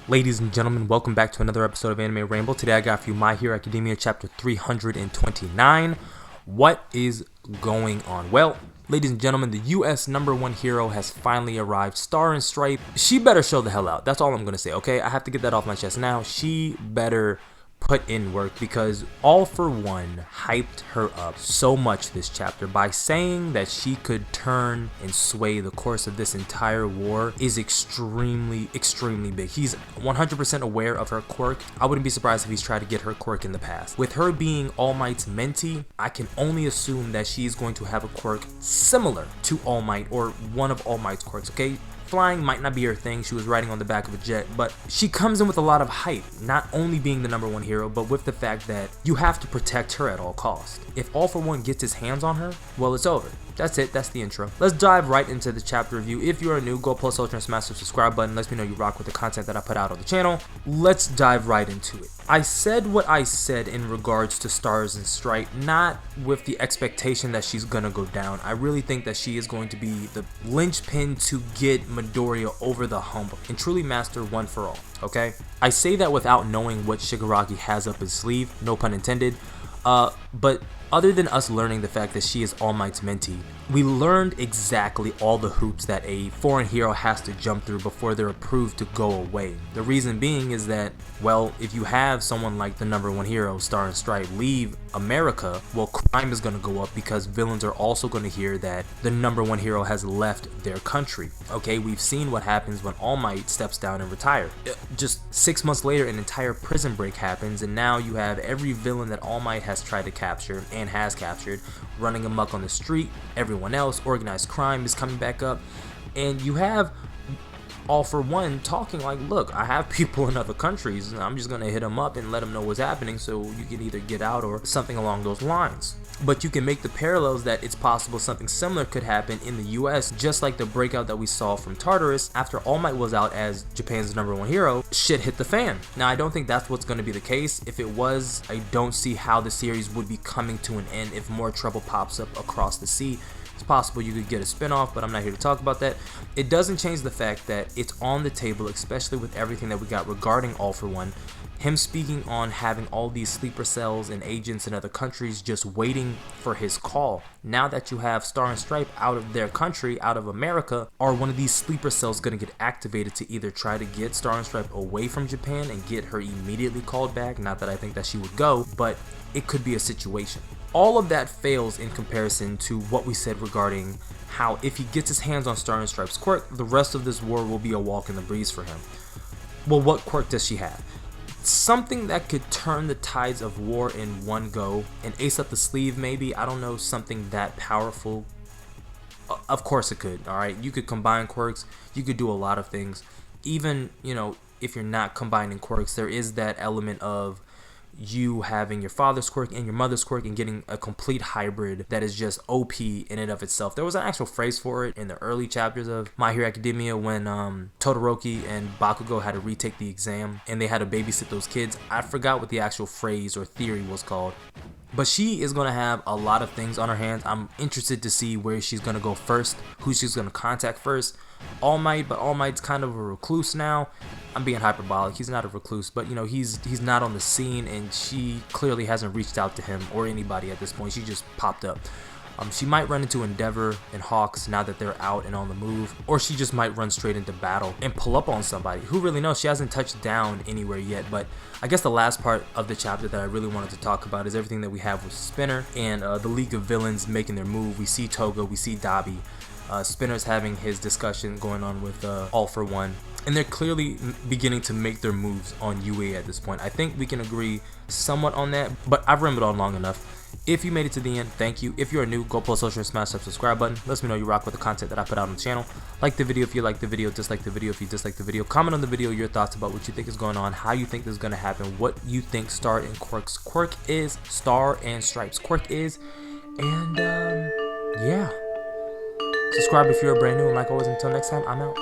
Ladies and gentlemen, welcome back to another episode of Anime Rainbow. Today I got for you My Hero Academia chapter 329. What is going on? Well, ladies and gentlemen, the US #1 hero has finally arrived. Star and Stripe. She better show the hell out. That's all I'm going to say, okay? I have to get that off my chest now. She better put in work, because All For One hyped her up so much this chapter by saying that she could turn and sway the course of this entire war is extremely big. He's 100% aware of her quirk. I wouldn't be surprised if he's tried to get her quirk in the past. With her being All Might's mentee, I can only assume that she's going to have a quirk similar to All Might, or one of All Might's quirks, okay? Flying might not be her thing. She was riding on the back of a jet, but she comes in with a lot of hype, not only being the #1 hero, but with the fact that you have to protect her at all costs. If All For One gets his hands on her, well, it's over. That's it. That's the intro. Let's dive right into the chapter review. If you are new, go plus ultra and smash the subscribe button. Let me know you rock with the content that I put out on the channel. Let's dive right into it. I said what I said in regards to Stars and Stripe, not with the expectation that she's gonna go down. I really think that she is going to be the linchpin to get Midoriya over the hump and truly master One For All, okay? I say that without knowing what Shigaraki has up his sleeve, no pun intended, but other than us learning the fact that she is All Might's mentee, we learned exactly all the hoops that a foreign hero has to jump through before they're approved to go away. The reason being is that, well, if you have someone like the #1 hero, Star and Stripe, leave America, well, crime is going to go up, because villains are also going to hear that the #1 hero has left their country. Okay, we've seen what happens when All Might steps down and retires. Just 6 months later, an entire prison break happens, and now you have every villain that All Might has tried to capture and has captured running amok on the street. Everyone else, organized crime is coming back up, and you have All For One talking like, look, I have people in other countries, and I'm just gonna hit them up and let them know what's happening so you can either get out or something along those lines. But you can make the parallels that it's possible something similar could happen in the US, just like the breakout that we saw from Tartarus after All Might was out as Japan's #1 hero. Shit hit the fan. Now, I don't think that's what's going to be the case. If it was, I don't see how the series would be coming to an end if more trouble pops up across the sea. It's possible you could get a spinoff, but I'm not here to talk about that. It doesn't change the fact that it's on the table, especially with everything that we got regarding All For One. Him speaking on having all these sleeper cells and agents in other countries just waiting for his call. Now that you have Star and Stripe out of their country, out of America, are one of these sleeper cells going to get activated to either try to get Star and Stripe away from Japan and get her immediately called back? Not that I think that she would go, but it could be a situation. All of that fails in comparison to what we said regarding how if he gets his hands on Star and Stripe's quirk, the rest of this war will be a walk in the breeze for him. Well, what quirk does she have? Something that could turn the tides of war in one go, and ace up the sleeve maybe. I don't know, something that powerful. Of course it could. All right, you could combine quirks, you could do a lot of things. Even, you know, if you're not combining quirks, there is that element of you having your father's quirk and your mother's quirk and getting a complete hybrid that is just OP in and of itself. There was an actual phrase for it in the early chapters of My Hero Academia when Todoroki and Bakugo had to retake the exam and they had to babysit those kids. I forgot what the actual phrase or theory was called. But she is going to have a lot of things on her hands. I'm interested to see where she's going to go first, who she's going to contact first. All Might, but All Might's kind of a recluse now. I'm being hyperbolic. He's not a recluse, but you know, he's not on the scene, and she clearly hasn't reached out to him or anybody at this point. She just popped up. She might run into Endeavor and Hawks now that they're out and on the move, or she just might run straight into battle and pull up on somebody. Who really knows? She hasn't touched down anywhere yet, but I guess the last part of the chapter that I really wanted to talk about is everything that we have with Spinner and the League of Villains making their move. We see Toga, we see Dabi. Spinner's having his discussion going on with All For One, and they're clearly beginning to make their moves on UA at this point. I think we can agree somewhat on that, but I've rambled on long enough. If you made it to the end, thank you. If you are new, go plus social and smash that subscribe button. Let me know you rock with the content that I put out on the channel. Like the video if you like the video, dislike the video if you dislike the video. Comment on the video your thoughts about what you think is going on, how you think this is going to happen, what you think Star and Stripe's quirk is, and yeah. Subscribe if you're brand new, and like always, until next time, I'm out.